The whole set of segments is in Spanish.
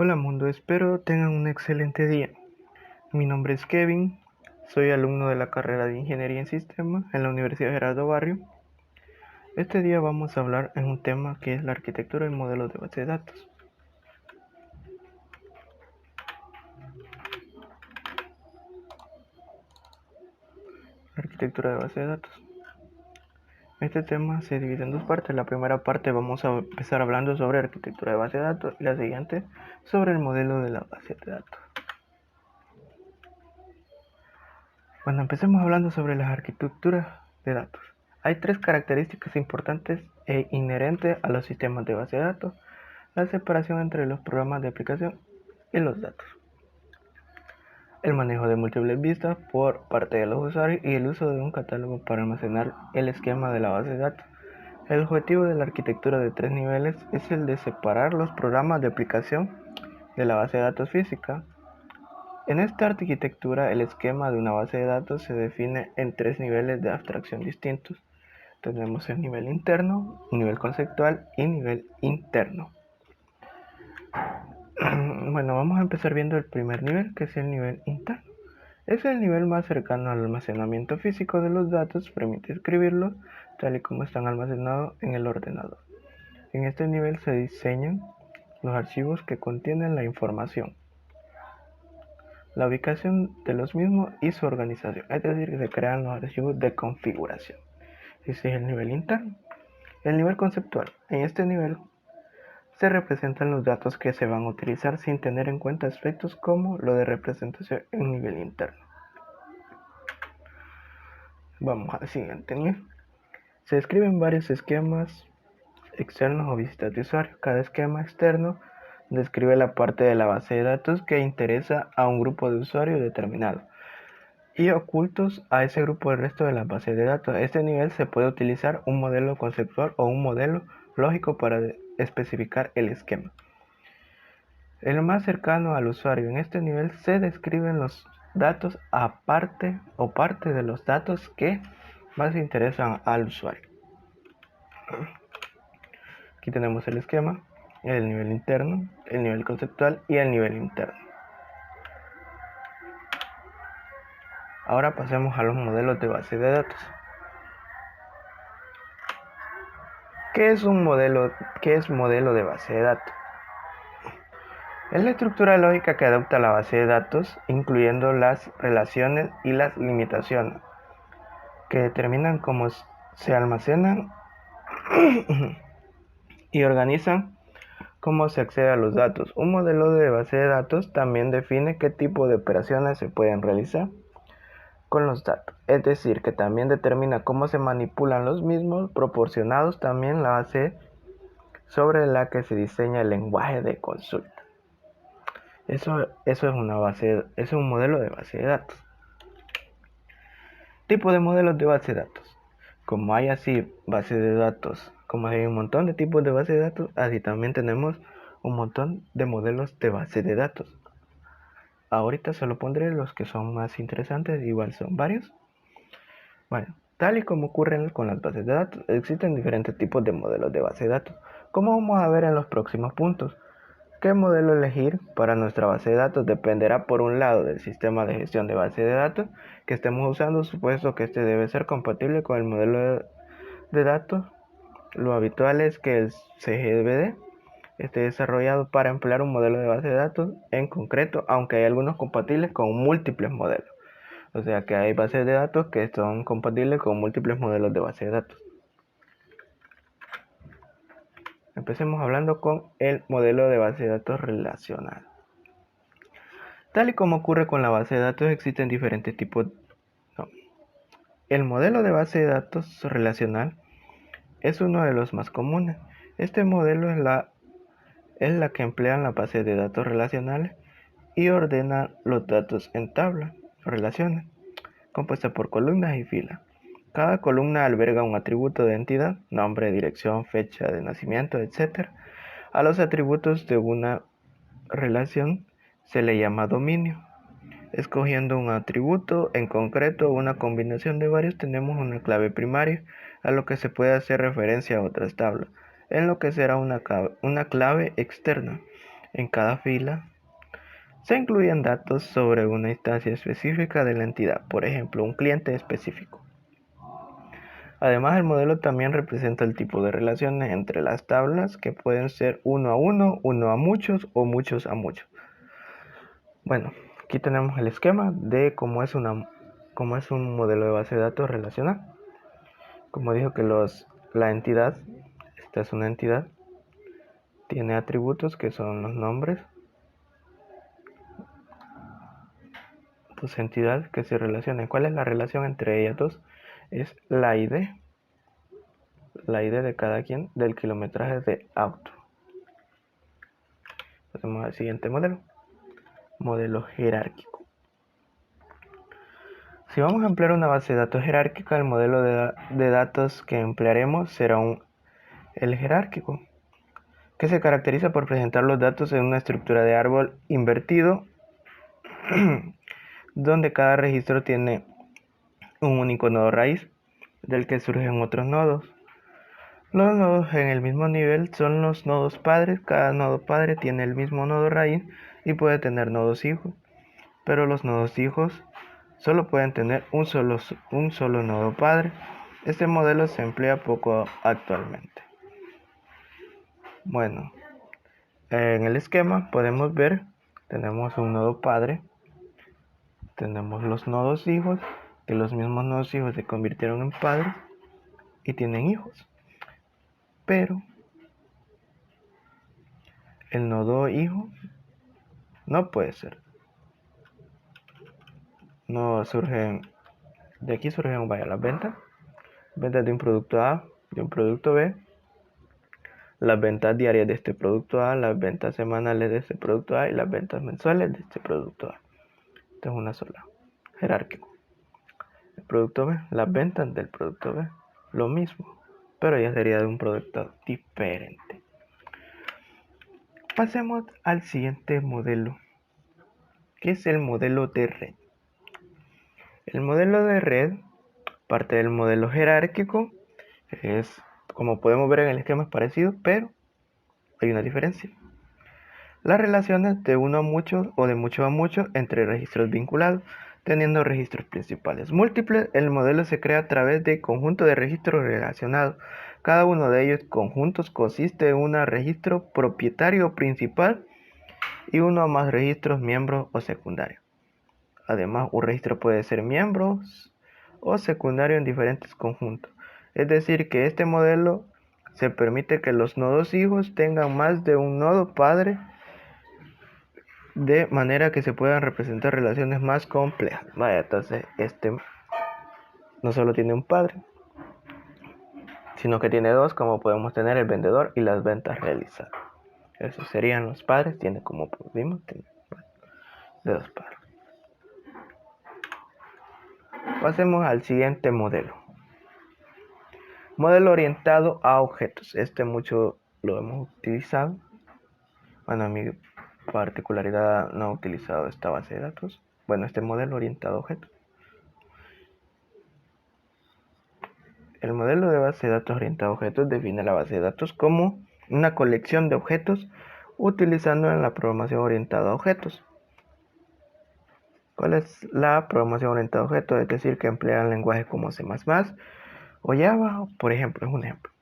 Hola mundo, espero tengan un excelente día. Mi nombre es Kevin, soy alumno de la carrera de Ingeniería en Sistemas en la Universidad Gerardo Barrio. Este día vamos a hablar en un tema que es la arquitectura y modelos de base de datos. La arquitectura de base de datos. Este tema se divide en dos partes. La primera parte vamos a empezar hablando sobre arquitectura de base de datos y la siguiente sobre el modelo de la base de datos. Bueno, empecemos hablando sobre las arquitecturas de datos. Hay tres características importantes e inherentes a los sistemas de base de datos: la separación entre los programas de aplicación y los datos, el manejo de múltiples vistas por parte de los usuarios y el uso de un catálogo para almacenar el esquema de la base de datos. El objetivo de la arquitectura de tres niveles es el de separar los programas de aplicación de la base de datos física. En esta arquitectura, el esquema de una base de datos se define en tres niveles de abstracción distintos. Tenemos el nivel interno, nivel conceptual y nivel interno. Bueno, vamos a empezar viendo el primer nivel, que es el nivel interno. Es el nivel más cercano al almacenamiento físico de los datos, permite escribirlos tal y como están almacenados en el ordenador. En este nivel se diseñan los archivos que contienen la información, la ubicación de los mismos y su organización, es decir, que se crean los archivos de configuración. Ese es el nivel interno. El nivel conceptual. En este nivel se representan los datos que se van a utilizar sin tener en cuenta aspectos como lo de representación en nivel interno. Vamos al siguiente nivel. Se describen varios esquemas externos o visitas de usuario. Cada esquema externo describe la parte de la base de datos que interesa a un grupo de usuarios determinado y ocultos a ese grupo del resto de la base de datos. A este nivel se puede utilizar un modelo conceptual o un modelo lógico para especificar el esquema. El más cercano al usuario. En este nivel se describen los datos aparte o parte de los datos que más interesan al usuario. Aquí tenemos el esquema, el nivel interno, el nivel conceptual y el nivel interno. Ahora pasemos a los modelos de base de datos. ¿Qué es un modelo? ¿Qué es modelo de base de datos? Es la estructura lógica que adopta la base de datos, incluyendo las relaciones y las limitaciones, que determinan cómo se almacenan y organizan cómo se accede a los datos. Un modelo de base de datos también define qué tipo de operaciones se pueden realizar con los datos, es decir, que también determina cómo se manipulan los mismos, proporcionados también la base sobre la que se diseña el lenguaje de consulta. Eso es un modelo de base de datos. Tipo de modelos de base de datos. Como hay así base de datos, como hay un montón de tipos de base de datos, así también tenemos un montón de modelos de base de datos. Ahorita solo pondré los que son más interesantes, igual son varios. Bueno, tal y como ocurre con las bases de datos, existen diferentes tipos de modelos de base de datos, como vamos a ver en los próximos puntos. ¿Qué modelo elegir para nuestra base de datos? Dependerá por un lado del sistema de gestión de base de datos que estemos usando, supuesto que este debe ser compatible con el modelo de datos. Lo habitual es que el CGBD esté desarrollado para emplear un modelo de base de datos en concreto, aunque hay algunos compatibles con múltiples modelos. O sea que hay bases de datos que son compatibles con múltiples modelos de base de datos. Empecemos hablando con el modelo de base de datos relacional. Tal y como ocurre con la base de datos, existen diferentes tipos. El modelo de base de datos relacional es uno de los más comunes. Este modelo es la que emplean la base de datos relacionales y ordena los datos en tablas o relaciones, compuesta por columnas y filas. Cada columna alberga un atributo de entidad, nombre, dirección, fecha de nacimiento, etc. A los atributos de una relación se le llama dominio. Escogiendo un atributo en concreto o una combinación de varios, tenemos una clave primaria, a lo que se puede hacer referencia a otras tablas, en lo que será una clave externa. En cada fila se incluyen datos sobre una instancia específica de la entidad, por ejemplo, un cliente específico. Además, el modelo también representa el tipo de relaciones entre las tablas, que pueden ser uno a uno, uno a muchos o muchos a muchos. Bueno, aquí tenemos el esquema de cómo es un modelo de base de datos relacional. Como dijo que la entidad, esta es una entidad, tiene atributos que son los nombres, dos entidades que se relacionan. ¿Cuál es la relación entre ellas dos? Es la ID de cada quien del kilometraje de auto. Pasemos al siguiente modelo jerárquico. Si vamos a emplear una base de datos jerárquica, el modelo de datos que emplearemos será el jerárquico, que se caracteriza por presentar los datos en una estructura de árbol invertido, donde cada registro tiene un único nodo raíz, del que surgen otros nodos. Los nodos en el mismo nivel son los nodos padres. Cada nodo padre tiene el mismo nodo raíz y puede tener nodos hijos, pero los nodos hijos solo pueden tener un solo nodo padre. Este modelo se emplea poco actualmente. Bueno, en el esquema podemos ver, tenemos un nodo padre, tenemos los nodos hijos, que los mismos nodos hijos se convirtieron en padres y tienen hijos. Pero el nodo hijo no puede ser. No surgen, de aquí surgen, vaya, las ventas de un producto A, de un producto B, las ventas diarias de este producto A, las ventas semanales de este producto A y las ventas mensuales de este producto A. Esto es una sola, jerárquico. El producto B, las ventas del producto B, lo mismo, pero ya sería de un producto diferente. Pasemos al siguiente modelo, que es el modelo de red. El modelo de red parte del modelo jerárquico, como podemos ver en el esquema es parecido, pero hay una diferencia. Las relaciones de uno a muchos o de mucho a muchos entre registros vinculados, teniendo registros principales múltiples. El modelo se crea a través de conjunto de registros relacionados. Cada uno de ellos conjuntos consiste en un registro propietario principal y uno o más registros miembros o secundarios. Además, un registro puede ser miembros o secundario en diferentes conjuntos. Es decir, que este modelo se permite que los nodos hijos tengan más de un nodo padre, de manera que se puedan representar relaciones más complejas. Vaya, entonces este no solo tiene un padre, sino que tiene dos, como podemos tener el vendedor y las ventas realizadas. Esos serían los padres, tiene como pudimos tener de dos padres. Pasemos al siguiente modelo. Modelo orientado a objetos. Este mucho lo hemos utilizado. Bueno, a mi particularidad no he utilizado esta base de datos. Bueno, este modelo orientado a objetos. El modelo de base de datos orientado a objetos define la base de datos como una colección de objetos utilizando en la programación orientada a objetos. ¿Cuál es la programación orientada a objetos? Es decir, que emplean lenguajes como C++ o Java, por ejemplo, es un ejemplo.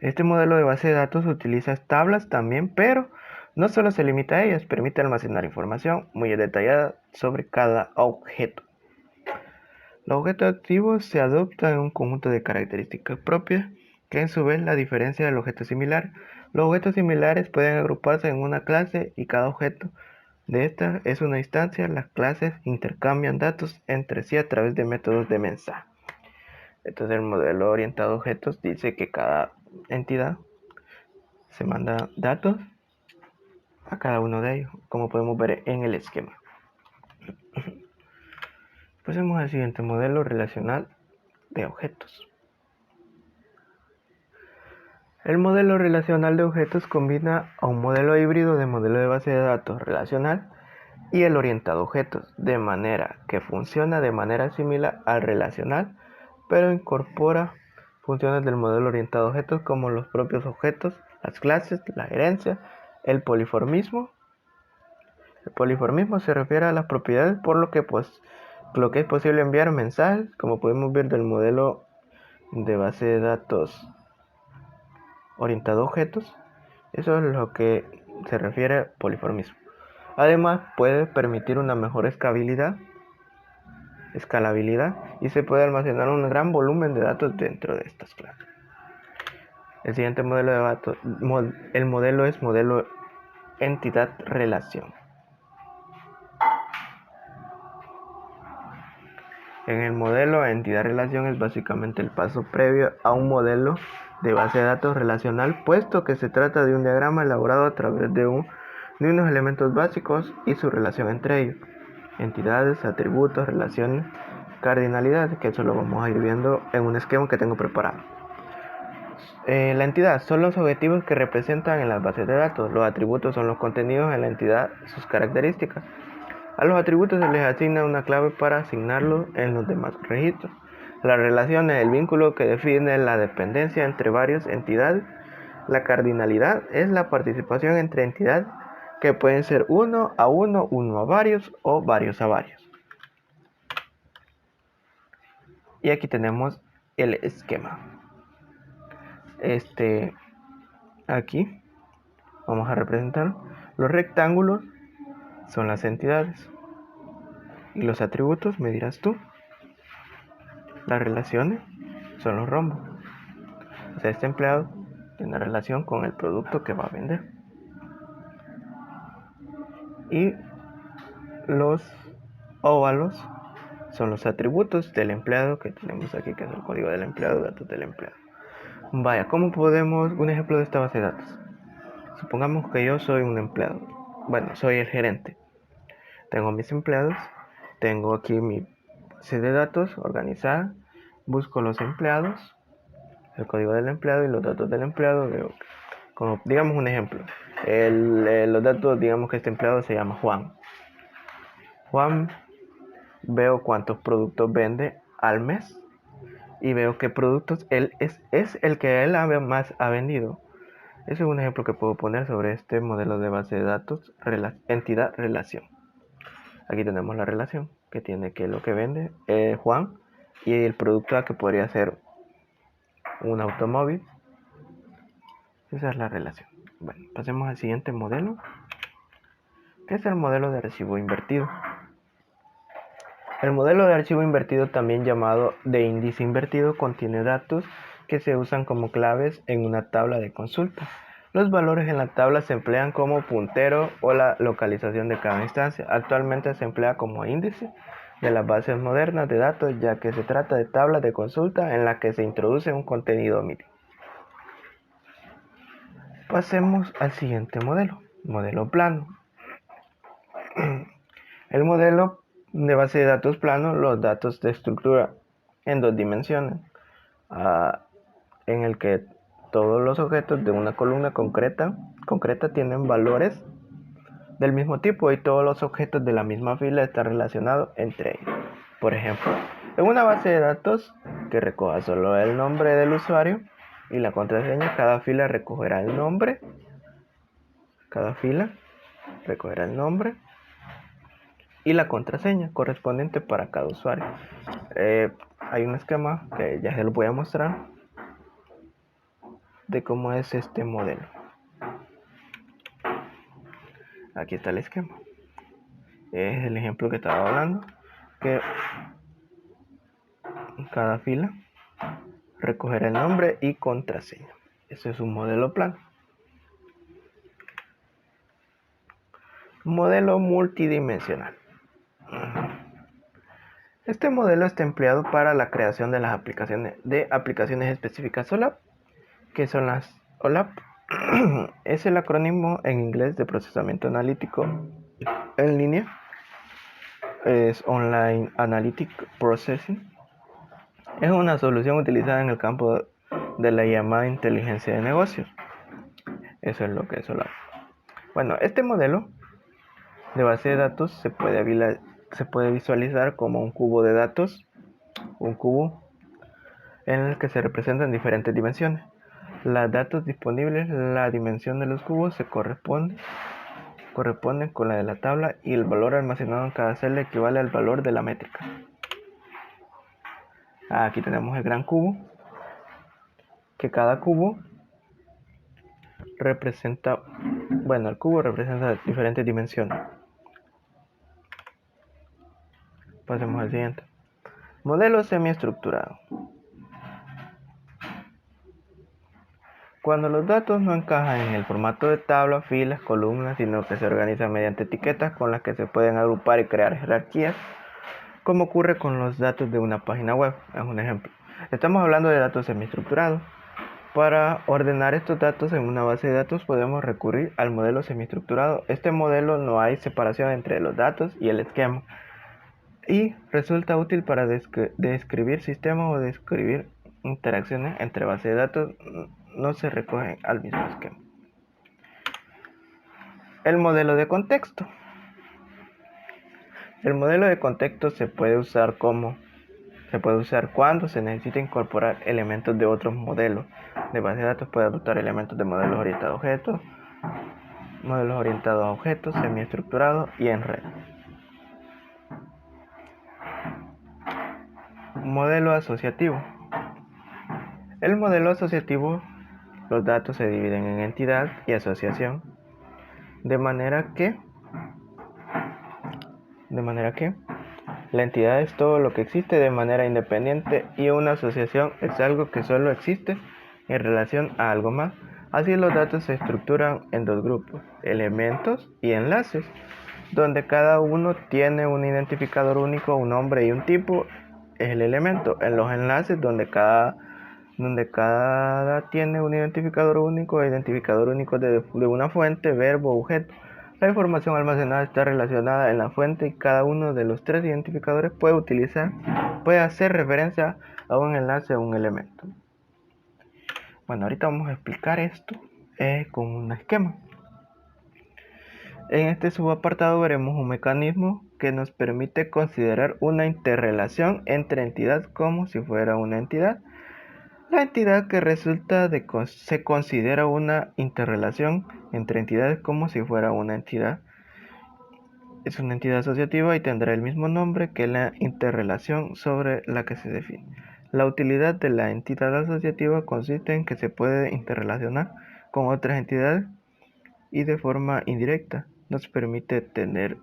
Este modelo de base de datos utiliza tablas también, pero no solo se limita a ellas, permite almacenar información muy detallada sobre cada objeto. Los objetos activos se adoptan en un conjunto de características propias, que en su vez la diferencia del objeto similar. Los objetos similares pueden agruparse en una clase y cada objeto de esta es una instancia. Las clases intercambian datos entre sí a través de métodos de mensaje. Entonces el modelo orientado a objetos dice que cada entidad se manda datos a cada uno de ellos, como podemos ver en el esquema. Pasemos al siguiente modelo relacional de objetos. El modelo relacional de objetos combina a un modelo híbrido de modelo de base de datos relacional y el orientado a objetos, de manera que funciona de manera similar al relacional, pero incorpora funciones del modelo orientado a objetos como los propios objetos, las clases, la herencia El poliformismo. El poliformismo se refiere a las propiedades por lo que es posible enviar mensajes, como podemos ver del modelo de base de datos orientado a objetos. Eso es lo que se refiere a poliformismo. Además, puede permitir una mejor escalabilidad y se puede almacenar un gran volumen de datos dentro de estas clases. El siguiente modelo de datos, el modelo es modelo entidad-relación. En el modelo entidad-relación es básicamente el paso previo a un modelo de base de datos relacional, puesto que se trata de un diagrama elaborado a través de unos elementos básicos y su relación entre ellos. Entidades, atributos, relaciones, cardinalidades, que eso lo vamos a ir viendo en un esquema que tengo preparado. La entidad son los objetivos que representan en las bases de datos. Los atributos son los contenidos en la entidad, sus características. A los atributos se les asigna una clave para asignarlos en los demás registros. La relación es el vínculo que define la dependencia entre varias entidades. La cardinalidad es la participación entre entidades que pueden ser uno a varios o varios a varios. Y aquí tenemos el esquema. Aquí vamos a representar los rectángulos son las entidades y los atributos me dirás tú. Las relaciones son los rombos. O sea, este empleado tiene relación con el producto que va a vender. Y los óvalos son los atributos del empleado que tenemos aquí, que es el código del empleado, datos del empleado. Vaya, ¿cómo podemos? Un ejemplo de esta base de datos. Supongamos que yo soy un empleado. Bueno, soy el gerente. Tengo mis empleados. Tengo aquí mi base de datos organizada. Busco los empleados, el código del empleado y los datos del empleado. Veo, como digamos un ejemplo. Los datos, digamos que este empleado se llama Juan. Juan, veo cuántos productos vende al mes. Y veo qué productos él es el que él más ha vendido. Ese es un ejemplo que puedo poner sobre este modelo de base de datos entidad-relación. Aquí tenemos la relación que tiene que lo que vende Juan y el producto que podría ser un automóvil. Esa es la relación. Bueno, pasemos al siguiente modelo, que es el modelo de archivo invertido. El modelo de archivo invertido, también llamado de índice invertido, contiene datos que se usan como claves en una tabla de consulta. Los valores en la tabla se emplean como puntero o la localización de cada instancia. Actualmente se emplea como índice de las bases modernas de datos, ya que se trata de tablas de consulta en las que se introduce un contenido mínimo. Pasemos al siguiente modelo, modelo plano. El modelo de base de datos plano, los datos de estructura en dos dimensiones, en el que todos los objetos de una columna concreta tienen valores del mismo tipo y todos los objetos de la misma fila están relacionados entre ellos. Por ejemplo, en una base de datos que recoja solo el nombre del usuario y la contraseña, cada fila recogerá el nombre y la contraseña correspondiente para cada usuario. Hay un esquema que ya se lo voy a mostrar de cómo es este modelo. Aquí está el esquema. Es el ejemplo que estaba hablando, que cada fila recogerá el nombre y contraseña. Ese es un modelo plano. Modelo multidimensional. Este modelo está empleado para la creación de las aplicaciones específicas OLAP, que son las OLAP. Es el acrónimo en inglés de procesamiento analítico en línea. Es Online Analytic Processing. Es una solución utilizada en el campo de la llamada inteligencia de negocios. Eso es lo que es OLAP. Bueno, este modelo de base de datos se puede visualizar como un cubo de datos, un cubo en el que se representan diferentes dimensiones. Los datos disponibles, la dimensión de los cubos se corresponden con la de la tabla y el valor almacenado en cada celda equivale al valor de la métrica. Aquí tenemos el gran cubo, que cada cubo representa, el cubo representa diferentes dimensiones. Pasemos al siguiente. Modelo semiestructurado. Cuando los datos no encajan en el formato de tabla, filas, columnas, sino que se organizan mediante etiquetas con las que se pueden agrupar y crear jerarquías, como ocurre con los datos de una página web. Es un ejemplo. Estamos hablando de datos semiestructurados. Para ordenar estos datos en una base de datos podemos recurrir al modelo semiestructurado. Este modelo no hay separación entre los datos y el esquema y resulta útil para describir sistemas o describir interacciones entre bases de datos. No se recogen al mismo esquema. El modelo de contexto. El modelo de contexto se puede usar cuando se necesita incorporar elementos de otros modelos de base de datos. Puede adoptar elementos de modelos orientados a objetos, semiestructurados y en red. Modelo asociativo. El modelo asociativo, los datos se dividen en entidad y asociación, de manera que la entidad es todo lo que existe de manera independiente y una asociación es algo que solo existe en relación a algo más. Así los datos se estructuran en dos grupos, elementos y enlaces, donde cada uno tiene un identificador único, un nombre y un tipo, es el elemento. En los enlaces, donde cada tiene un identificador único de una fuente, verbo, objeto. La información almacenada está relacionada en la fuente y cada uno de los tres identificadores puede hacer referencia a un enlace o un elemento. Bueno, ahorita vamos a explicar esto con un esquema. En este subapartado veremos un mecanismo que nos permite considerar una interrelación entre entidades como si fuera una entidad. La entidad que resulta se considera una interrelación entre entidades como si fuera una entidad. Es una entidad asociativa y tendrá el mismo nombre que la interrelación sobre la que se define. La utilidad de la entidad asociativa consiste en que se puede interrelacionar con otras entidades y de forma indirecta nos permite tener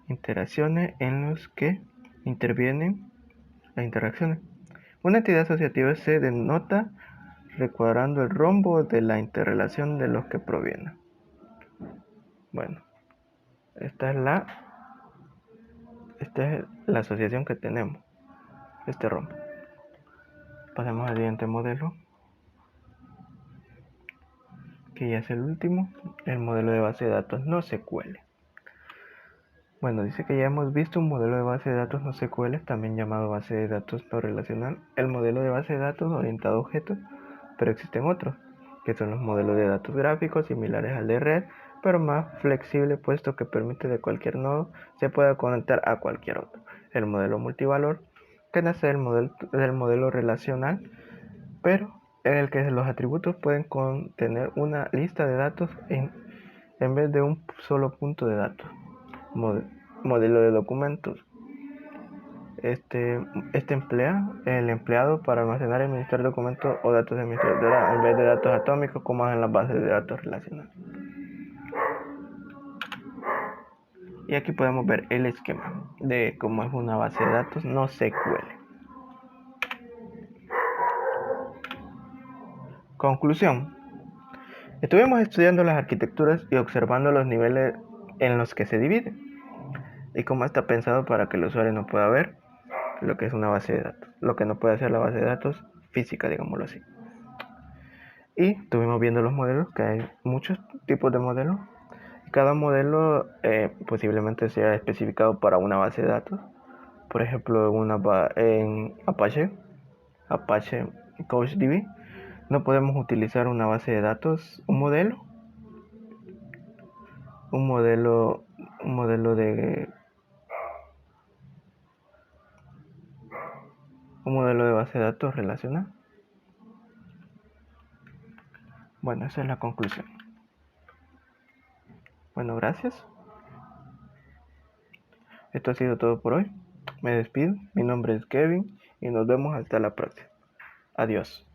interacciones en las que intervienen las interacciones. Una entidad asociativa se denota recuadrando el rombo de la interrelación de los que proviene. Bueno, esta es la asociación que tenemos, este rombo. Pasemos al siguiente modelo, que ya es el último, el modelo de base de datos no SQL. Bueno, dice que ya hemos visto un modelo de base de datos no SQL, también llamado base de datos no relacional, el modelo de base de datos orientado a objetos, pero existen otros, que son los modelos de datos gráficos similares al de red, pero más flexible puesto que permite de cualquier nodo se pueda conectar a cualquier otro. El modelo multivalor, que nace del modelo relacional, pero en el que los atributos pueden contener una lista de datos en vez de un solo punto de datos. Modelo de documentos. Este emplea el empleado para almacenar y administrar documentos o datos de administradora en vez de datos atómicos como en las bases de datos relacionales. Y aquí podemos ver el esquema de cómo es una base de datos no SQL. Conclusión. Estuvimos estudiando las arquitecturas y observando los niveles en los que se divide y cómo está pensado para que el usuario no pueda ver lo que es una base de datos, lo que no puede hacer la base de datos física, digámoslo así. Y estuvimos viendo los modelos, que hay muchos tipos de modelos. Cada modelo posiblemente sea especificado para una base de datos. Por ejemplo, en Apache CouchDB, no podemos utilizar una base de datos, un modelo de base de datos relacional. Bueno, esa es la conclusión. Bueno, gracias. Esto ha sido todo por hoy. Me despido. Mi nombre es Kevin y nos vemos hasta la próxima. Adiós.